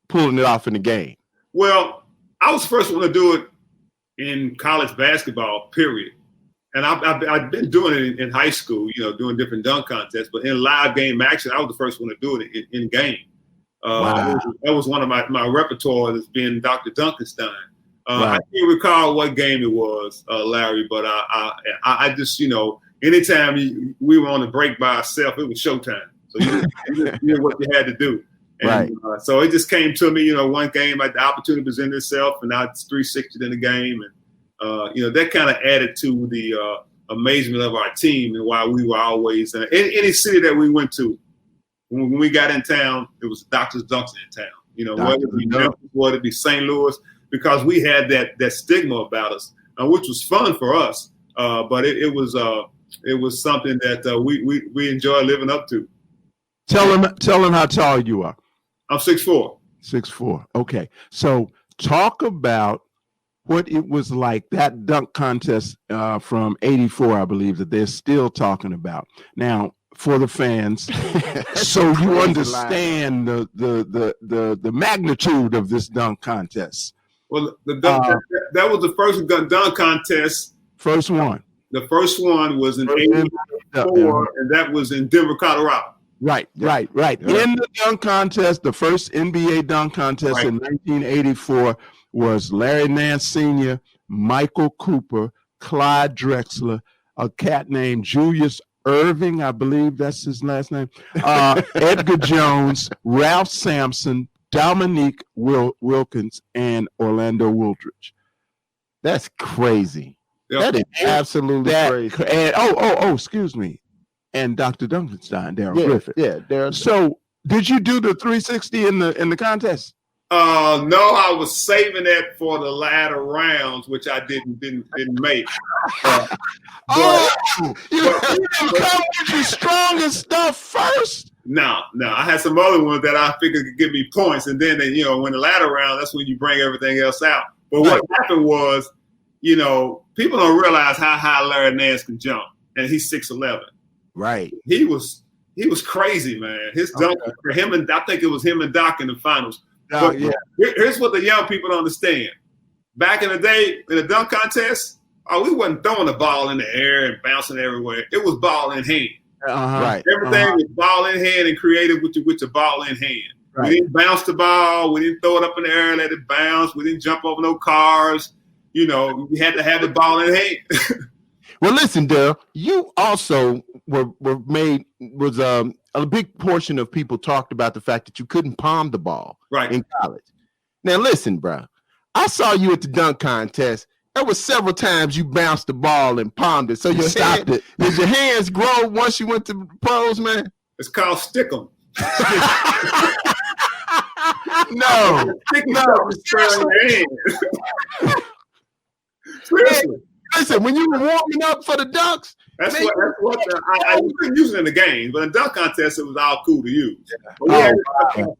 [SPEAKER 6] pulling it off in the game?
[SPEAKER 20] Well, I was the first one to do it in college basketball, period. And I've been doing it in high school, doing different dunk contests. But in live game action, I was the first one to do it in game.
[SPEAKER 6] Wow.
[SPEAKER 20] That was one of my repertoire that's been Dr. Dunkenstein. I can't recall what game it was, Larry, but I just, anytime we were on the break by ourselves, it was showtime. So you did what you had to do. And, so it just came to me, one game, the opportunity presented itself, and I 360'd in the game. And, that kind of added to the amazement of our team and why we were always in any city that we went to. When we got in town, it was Dr. Dunks in town. Whether it be Memphis, whether it be St. Louis, because we had that stigma about us, which was fun for us. But it was something that we enjoy living up to.
[SPEAKER 1] Tell them how tall you are.
[SPEAKER 20] I'm 6'4".
[SPEAKER 1] 6'4". Okay. So talk about what it was like, that dunk contest from '84, I believe, that they're still talking about now for the fans, so you understand the magnitude of this dunk contest.
[SPEAKER 20] Well, that was the first dunk contest.
[SPEAKER 1] First one.
[SPEAKER 20] The first one was in '84, and that was in Denver, Colorado.
[SPEAKER 1] Right.
[SPEAKER 20] Yeah.
[SPEAKER 1] In the dunk contest, the first NBA dunk contest in 1984 was Larry Nance Sr., Michael Cooper, Clyde Drexler, a cat named Julius Irving, I believe that's his last name, Edgar Jones, Ralph Sampson, Dominique Wilkins, and Orlando Woolridge.
[SPEAKER 6] That's crazy.
[SPEAKER 20] Yep.
[SPEAKER 6] That is absolutely crazy.
[SPEAKER 1] And excuse me. And Dr. Dunkenstein, Darrell Griffith.
[SPEAKER 6] Yeah, Darrell.
[SPEAKER 1] So, did you do the 360 in the contest?
[SPEAKER 20] No, I was saving that for the latter rounds, which I didn't make.
[SPEAKER 1] You didn't come with your strongest stuff first.
[SPEAKER 20] No, I had some other ones that I figured could give me points, and then when the latter round, that's when you bring everything else out. But what happened was, people don't realize how high Larry Nance can jump, and he's 6'11".
[SPEAKER 6] Right.
[SPEAKER 20] He was crazy, man. His dunk for him, and I think it was him and Doc in the finals. But here's what the young people don't understand. Back in the day, in the dunk contest, we wasn't throwing the ball in the air and bouncing everywhere. It was ball in hand.
[SPEAKER 6] Right.
[SPEAKER 20] Everything was ball in hand and created with the ball in hand. Right. We didn't bounce the ball. We didn't throw it up in the air and let it bounce. We didn't jump over no cars. We had to have the ball in hand.
[SPEAKER 6] Well, listen, Darrell, you also was a big portion of people talked about the fact that you couldn't palm the ball in college. Now, listen, bro, I saw you at the dunk contest. There were several times you bounced the ball and palmed it. So you stopped it. Did your hands grow once you went to pros, man?
[SPEAKER 20] It's called stick 'em.
[SPEAKER 6] No. Listen, when you were warming up for the dunks,
[SPEAKER 20] that's what I couldn't use it in the game, but in dunk contest it was all cool to use. But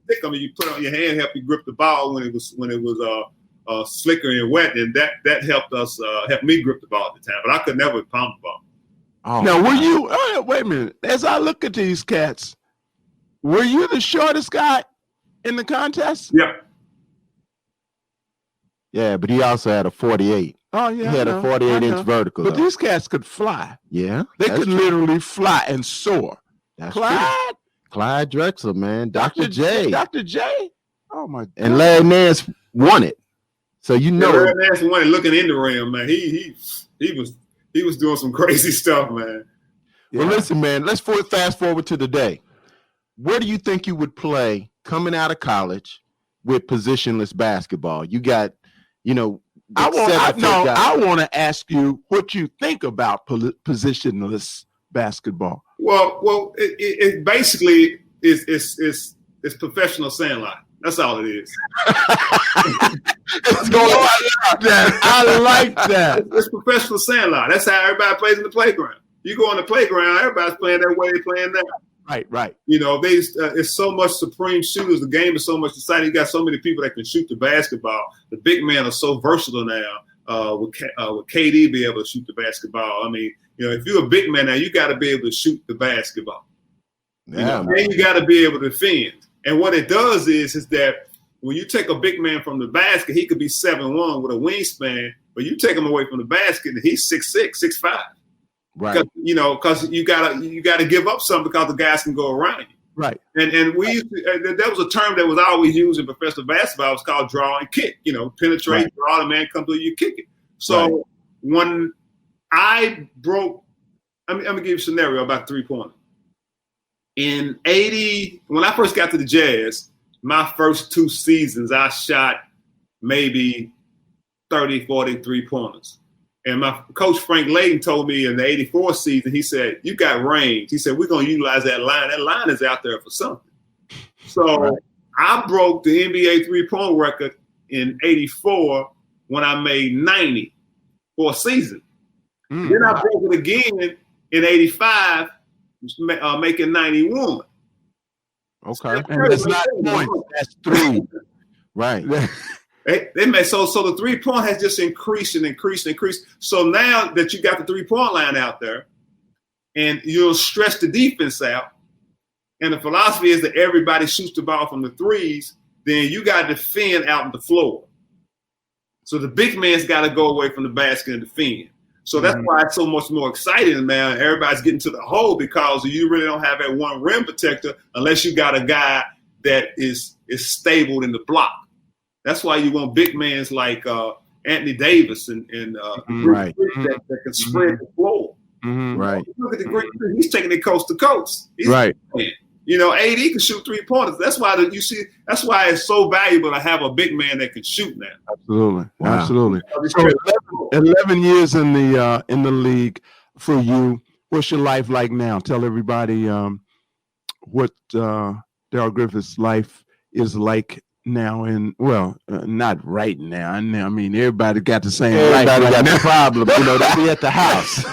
[SPEAKER 20] stick 'em and you put it on your hand, help you grip the ball when it was slicker and wet, and that helped me grip the ball at the time. But I could never palm the ball.
[SPEAKER 1] Now, were you? Wait a minute. As I look at these cats, were you the shortest guy in the contest?
[SPEAKER 20] Yep.
[SPEAKER 6] Yeah, but he also had a 48.
[SPEAKER 1] Oh, yeah.
[SPEAKER 6] He had a 48-inch vertical.
[SPEAKER 1] But these cats could fly.
[SPEAKER 6] Yeah.
[SPEAKER 1] They could literally fly and soar.
[SPEAKER 6] That's
[SPEAKER 1] Clyde?
[SPEAKER 6] True. Clyde Drexler, man. Dr. J.
[SPEAKER 1] Dr. J? Oh, my God.
[SPEAKER 6] And Larry Nance won it. So
[SPEAKER 20] Larry Nance won it looking in the rim, man. He was doing some crazy stuff, man.
[SPEAKER 6] Yeah. Well, listen, man, let's fast forward to today. Where do you think you would play coming out of college with positionless basketball? You got,
[SPEAKER 1] I want to ask you what you think about positionless basketball.
[SPEAKER 20] Well, it basically is professional sandlot. That's all it is.
[SPEAKER 1] I like that.
[SPEAKER 20] It's professional sandlot. That's how everybody plays in the playground. You go on the playground, everybody's playing that way, playing that.
[SPEAKER 6] Right.
[SPEAKER 20] It's so much supreme shooters. The game is so much exciting. You got so many people that can shoot the basketball. The big men are so versatile now. With KD be able to shoot the basketball. I mean, if you're a big man now, you got to be able to shoot the basketball.
[SPEAKER 6] Yeah.
[SPEAKER 20] And you got to be able to defend. And what it does is that when you take a big man from the basket, he could be 7'1" with a wingspan, but you take him away from the basket and he's 6'6", 6'5".
[SPEAKER 6] Right.
[SPEAKER 20] Because you gotta give up something because the guys can go around you.
[SPEAKER 6] Right.
[SPEAKER 20] And we used to, there was a term that was always used in professional basketball. It was called draw and kick. Penetrate, draw, the man come through, you kick it. So when I broke, I'm gonna give you a scenario about 3-pointer. In 80, when I first got to the Jazz, my first 2 seasons, I shot maybe 30, 40 3-pointers. And my coach, Frank Layden, told me in the 84 season, he said, you got range. He said, we're going to utilize that line. That line is out there for something. So I broke the NBA 3-point record in 84 when I made 90 for a season. Then I broke it again in 85, making 91.
[SPEAKER 6] Okay.
[SPEAKER 1] And that's not points. That's 3.
[SPEAKER 6] Right.
[SPEAKER 20] They made so the 3-point has just increased and increased and increased. So now that you got the 3-point line out there, and you'll stretch the defense out, and the philosophy is that everybody shoots the ball from the threes, then you got to defend out on the floor. So the big man's got to go away from the basket and defend. So that's why it's so much more exciting now. Everybody's getting to the hole because you really don't have that one rim protector unless you got a guy that is stable in the block. That's why you want big men like Anthony Davis and
[SPEAKER 6] right.
[SPEAKER 20] that can spread the floor.
[SPEAKER 6] Right.
[SPEAKER 20] Look at the Greek. He's taking it coast to coast.
[SPEAKER 6] Right.
[SPEAKER 20] AD can shoot 3-pointers. That's why That's why it's so valuable to have a big man that can shoot now.
[SPEAKER 1] Absolutely.
[SPEAKER 6] Wow.
[SPEAKER 1] Absolutely. So 11 years in the league for you. What's your life like now? Tell everybody what Darrell Griffith's life is like now, and not right now. I mean, everybody got the same.
[SPEAKER 6] Everybody
[SPEAKER 1] right
[SPEAKER 6] got
[SPEAKER 1] now.
[SPEAKER 6] the problem. They be at the house.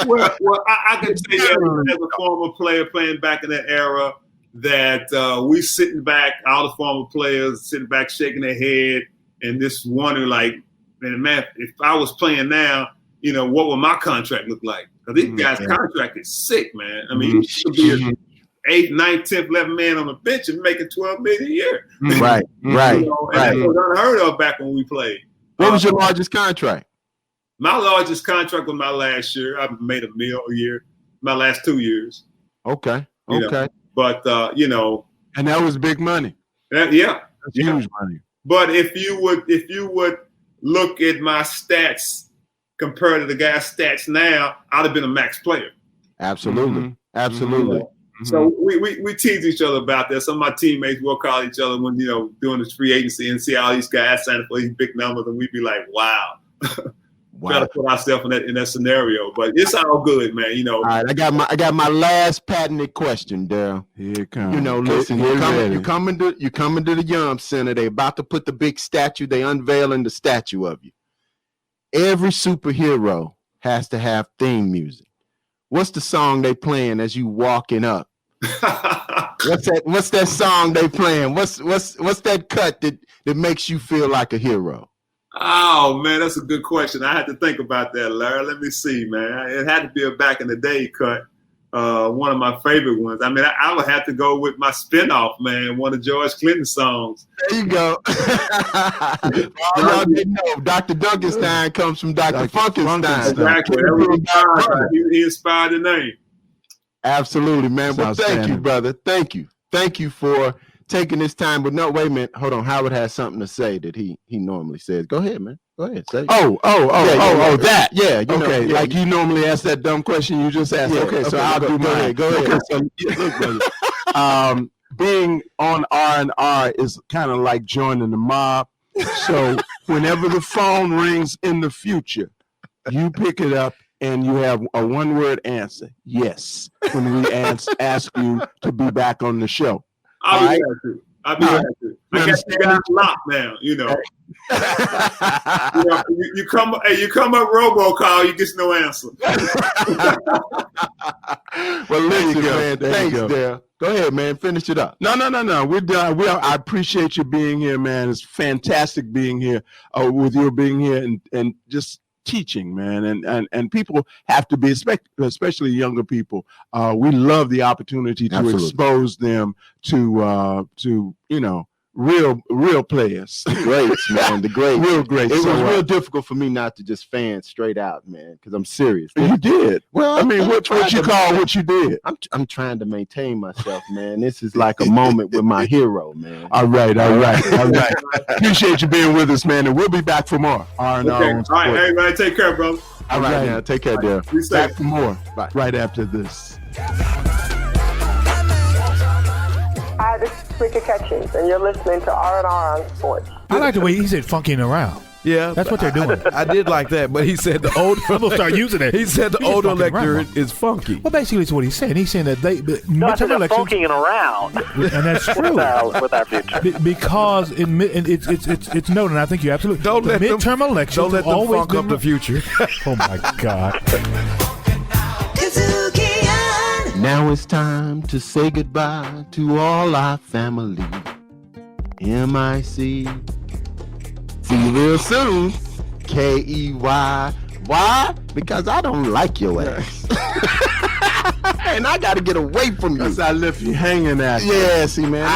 [SPEAKER 20] well, I can tell you as a former player playing back in that era that we sitting back, all the former players sitting back shaking their head and just wondering like, man, if I was playing now, what would my contract look like? Because these guys' contract is sick, man. I mean, you should be an 8th, 9th, 10th, 11th man on the bench and making $12 million a year.
[SPEAKER 6] Right.
[SPEAKER 20] And that was unheard of back when we played.
[SPEAKER 6] What was your largest contract?
[SPEAKER 20] My largest contract was my last year. I made $1 million a year. My last 2 years.
[SPEAKER 6] Okay.
[SPEAKER 20] But
[SPEAKER 1] and that was big money.
[SPEAKER 20] That's
[SPEAKER 1] huge money.
[SPEAKER 20] But if you would look at my stats compared to the guy's stats now, I'd have been a max player.
[SPEAKER 6] Absolutely. Absolutely.
[SPEAKER 20] So we tease each other about that. Some of my teammates will call each other when doing this free agency and see all these guys signing for these big numbers, and we'd be like, "Wow." Try to put ourselves in that scenario, but it's all good, man.
[SPEAKER 6] All right, I got my last patented question, Darrell.
[SPEAKER 1] Here it comes.
[SPEAKER 6] Listen, you coming to the Yum Center. They about to put the big statue. They unveiling the statue of you. Every superhero has to have theme music. What's the song they playing as you walking up? What's that song they playing? What's that cut that makes you feel like a hero?
[SPEAKER 20] Oh man, that's a good question. I had to think about that, Larry. Let me see, man. It had to be a back in the day cut. One of my favorite ones. I mean, I would have to go with my spinoff, man. One of George Clinton's songs.
[SPEAKER 6] There you go. Y'all didn't know Dr. Dunkenstein comes from Dr. Funkenstein.
[SPEAKER 20] Exactly. He inspired the name.
[SPEAKER 6] Absolutely, man. Well, thank you, brother. Thank you for taking this time. But no, wait a minute. Hold on. Howard has something to say that he normally says. Go ahead, man. Go ahead. Say.
[SPEAKER 1] That.
[SPEAKER 6] Yeah.
[SPEAKER 1] Like you normally ask that dumb question you just asked.
[SPEAKER 6] Yeah,
[SPEAKER 1] okay, so I'll do mine.
[SPEAKER 6] Go ahead.
[SPEAKER 1] So, look, brother. Being on R&R is kind of like joining the mob. So whenever the phone rings in the future, you pick it up and you have a one-word answer. Yes. When we ask you to be back on the show.
[SPEAKER 20] I'll be happy. I guess you got locked now, you come up robocall, you get no answer.
[SPEAKER 6] Well, listen, man. Thanks, Darrell. Go ahead, man. Finish it up.
[SPEAKER 1] No. We're done. I appreciate you being here, man. It's fantastic being here with you being here and just teaching, man, and people have to be, especially younger people. We love the opportunity to expose them to real players.
[SPEAKER 6] Greats, man. The greats.
[SPEAKER 1] Real greats.
[SPEAKER 6] It was real difficult for me not to just fan straight out, man, because I'm serious.
[SPEAKER 1] You did.
[SPEAKER 6] Well,
[SPEAKER 1] I mean, what you call what you did?
[SPEAKER 6] I'm trying to maintain myself, man. This is like a moment with my hero, man.
[SPEAKER 1] All right. Appreciate you being with us, man, and we'll be back for more.
[SPEAKER 20] All right, everybody, take care, bro.
[SPEAKER 6] All right, now, take care, Darrell.
[SPEAKER 1] Back for more right after this.
[SPEAKER 2] Hi, this is Ricky Catchings, and you're listening to R&R on Sports.
[SPEAKER 5] I like the way he said funking around.
[SPEAKER 23] Yeah,
[SPEAKER 5] that's what they're doing.
[SPEAKER 23] I did like that, but he said the older
[SPEAKER 5] I'm gonna start using it.
[SPEAKER 23] He said the older electorate is funky.
[SPEAKER 5] Well, basically, it's what he's saying. He's saying that
[SPEAKER 18] midterm elections funking around,
[SPEAKER 5] and that's true
[SPEAKER 18] with our future.
[SPEAKER 5] Because it's noted. And I think you're absolutely
[SPEAKER 23] don't let
[SPEAKER 5] midterm elections.
[SPEAKER 23] Don't let them funk up the future.
[SPEAKER 5] Oh my God.
[SPEAKER 6] Now it's time to say goodbye to all our family. MIC. See you real soon. KEY. Why? Because I don't like your ass. And I got to get away from you.
[SPEAKER 1] Because I left you hanging at you.
[SPEAKER 6] Yeah, see, man.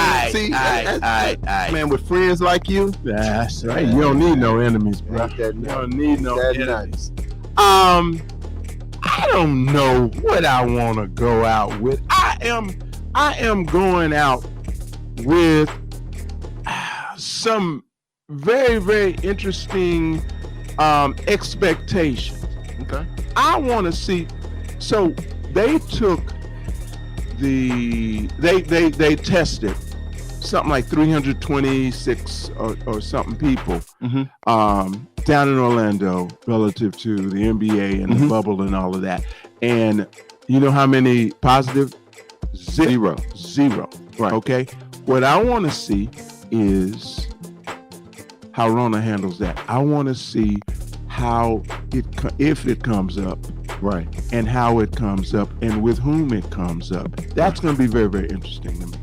[SPEAKER 6] Man, with friends like you.
[SPEAKER 1] That's right. You don't need no enemies, bro. You don't need no enemies. I don't know what I want to go out with. I am going out with some very, very interesting expectations.
[SPEAKER 6] Okay.
[SPEAKER 1] I want to see. So they took they tested something like 326 or something people down in Orlando relative to the NBA and the bubble and all of that. And you know how many positive? Zero. Right. Okay. What I want to see is how Rona handles that. I want to see how if it comes up,
[SPEAKER 6] right,
[SPEAKER 1] and how it comes up, and with whom it comes up. That's going to be very, very interesting to me.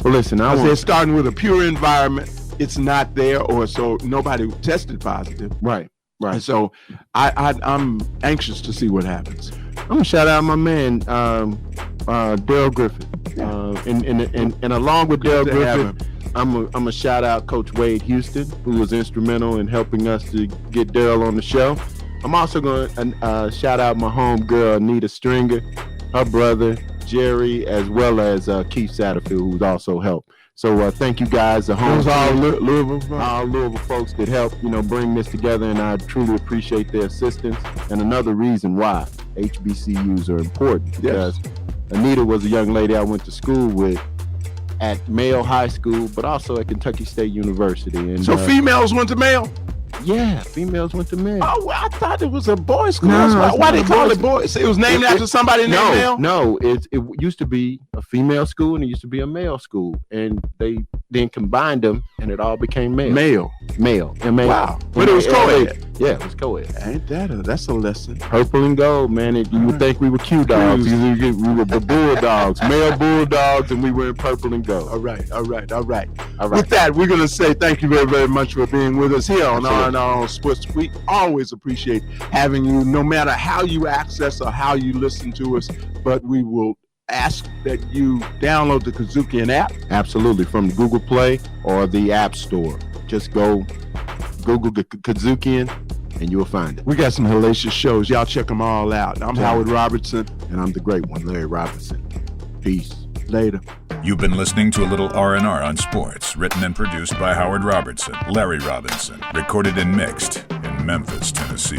[SPEAKER 6] Well, listen,
[SPEAKER 1] they're starting with a pure environment. It's not there, or so nobody tested positive.
[SPEAKER 6] Right.
[SPEAKER 1] And so I'm anxious to see what happens.
[SPEAKER 6] I'm gonna shout out my man Darrell Griffith, and along with Darrell Griffith, I'm gonna shout out Coach Wade Houston, who was instrumental in helping us to get Darrell on the show. I'm also gonna shout out my homegirl Anita Stringer, her brother Jerry, as well as Keith Satterfield, who's also helped. So thank you guys, the homes, all Louisville folks that helped, bring this together, and I truly appreciate their assistance. And another reason why HBCUs are important, because Anita was a young lady I went to school with at Mayo High School, but also at Kentucky State University. And
[SPEAKER 1] so females went to Mayo?
[SPEAKER 6] Yeah, females went to Mayo.
[SPEAKER 1] Oh, well, I thought it was a boys' school. Why they call it boys? It was named after somebody named Mayo?
[SPEAKER 6] No, it used to be a female school and it used to be a male school, and they then combined them and it all became Mayo. Mayo.
[SPEAKER 1] Wow. But it was co-ed.
[SPEAKER 6] Yeah, it was co-ed.
[SPEAKER 1] Ain't that's a lesson.
[SPEAKER 6] Purple and gold, man. You would think we were Q dogs. We were the Bulldogs, male Bulldogs, and we were in purple and gold.
[SPEAKER 1] All right. With that, we're going to say thank you very, very much for being with us here on R&R Sports. We always appreciate having you, no matter how you access or how you listen to us, but we will ask that you download the KUDZUKIAN app.
[SPEAKER 6] Absolutely, from the Google Play or the App Store. Just go Google KUDZUKIAN and you'll find it.
[SPEAKER 1] We got some hellacious shows. Y'all check them all out. I'm Howard Robertson.
[SPEAKER 6] And I'm the great one, Larry Robinson. Peace.
[SPEAKER 1] Later.
[SPEAKER 7] You've been listening to a little R&R on sports, written and produced by Howard Robertson, Larry Robinson, recorded and mixed in Memphis, Tennessee.